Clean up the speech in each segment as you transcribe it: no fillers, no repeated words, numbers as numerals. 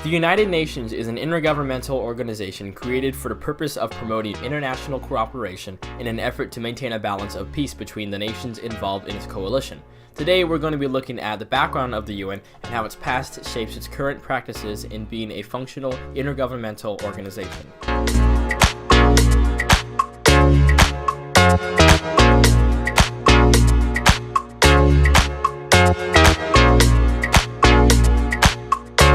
The United Nations is an intergovernmental organization created for the purpose of promoting international cooperation in an effort to maintain a balance of peace between the nations involved in its coalition. Today, we're going to be looking at the background of the UN and how its past shapes its current practices in being a functional intergovernmental organization.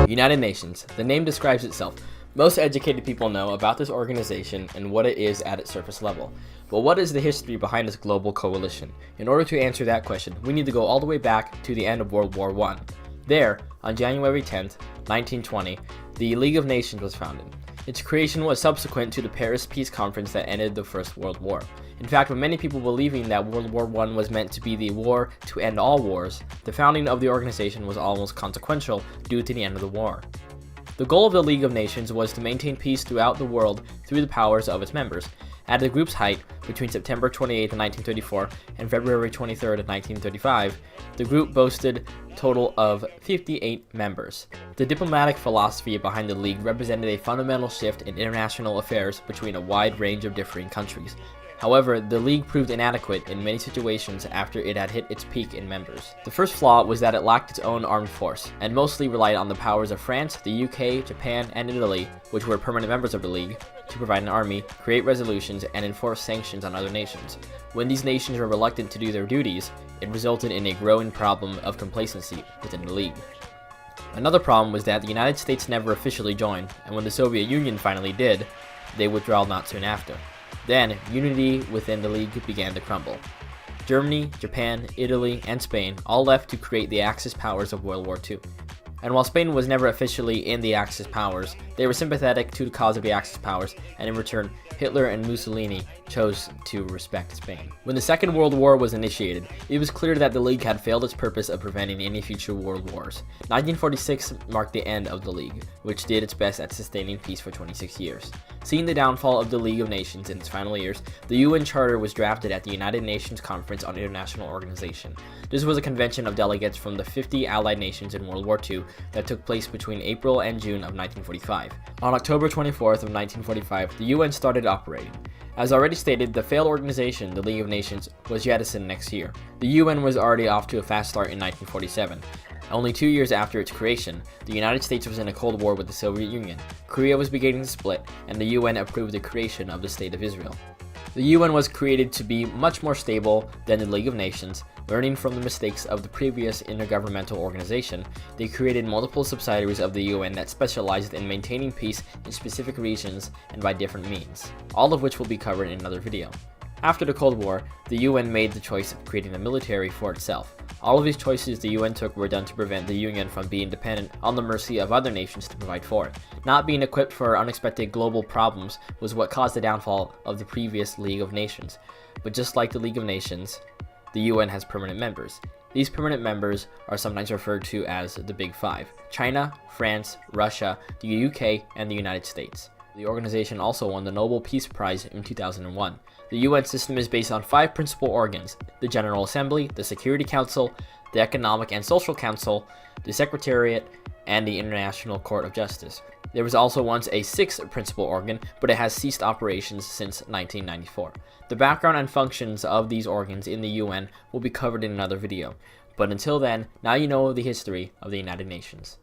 United Nations. The name describes itself. Most educated people know about this organization and what it is at its surface level. But what is the history behind this global coalition? In order to answer that question, we need to go all the way back to the end of World War I. There, on January 10th, 1920, the League of Nations was founded. Its creation was subsequent to the Paris Peace Conference that ended the First World War. In fact, with many people believing that World War I was meant to be the war to end all wars, the founding of the organization was almost consequential due to the end of the war. The goal of the League of Nations was to maintain peace throughout the world through the powers of its members. At the group's height, between September 28, 1934 and February 23, 1935, the group boasted a total of 58 members. The diplomatic philosophy behind the League represented a fundamental shift in international affairs between a wide range of differing countries. However, the League proved inadequate in many situations after it had hit its peak in members. The first flaw was that it lacked its own armed force, and mostly relied on the powers of France, the UK, Japan, and Italy, which were permanent members of the League, to provide an army, create resolutions, and enforce sanctions on other nations. When these nations were reluctant to do their duties, it resulted in a growing problem of complacency within the League. Another problem was that the United States never officially joined, and when the Soviet Union finally did, they withdrew not soon after. Then, unity within the League began to crumble. Germany, Japan, Italy, and Spain all left to create the Axis powers of World War II. And while Spain was never officially in the Axis powers, they were sympathetic to the cause of the Axis powers, and in return, Hitler and Mussolini chose to respect Spain. When the Second World War was initiated, it was clear that the League had failed its purpose of preventing any future world wars. 1946 marked the end of the League, which did its best at sustaining peace for 26 years. Seeing the downfall of the League of Nations in its final years, the UN Charter was drafted at the United Nations Conference on International Organization. This was a convention of delegates from the 50 allied nations in World War II that took place between April and June of 1945. On October 24th of 1945, the UN started operating. As already stated, the failed organization, the League of Nations, was jettisoned next year. The UN was already off to a fast start in 1947. Only 2 years after its creation, the United States was in a Cold War with the Soviet Union. Korea was beginning to split, and the UN approved the creation of the State of Israel. The UN was created to be much more stable than the League of Nations. Learning from the mistakes of the previous intergovernmental organization, they created multiple subsidiaries of the UN that specialized in maintaining peace in specific regions and by different means, all of which will be covered in another video. After the Cold War, the UN made the choice of creating a military for itself. All of these choices the UN took were done to prevent the UN from being dependent on the mercy of other nations to provide for it. Not being equipped for unexpected global problems was what caused the downfall of the previous League of Nations. But just like the League of Nations, the UN has permanent members. These permanent members are sometimes referred to as the Big Five: China, France, Russia, the UK, and the United States. The organization also won the Nobel Peace Prize in 2001. The UN system is based on 5 principal organs: the General Assembly, the Security Council, the Economic and Social Council, the Secretariat, and the International Court of Justice. There was also once a 6th principal organ, but it has ceased operations since 1994. The background and functions of these organs in the UN will be covered in another video. But until then, now you know the history of the United Nations.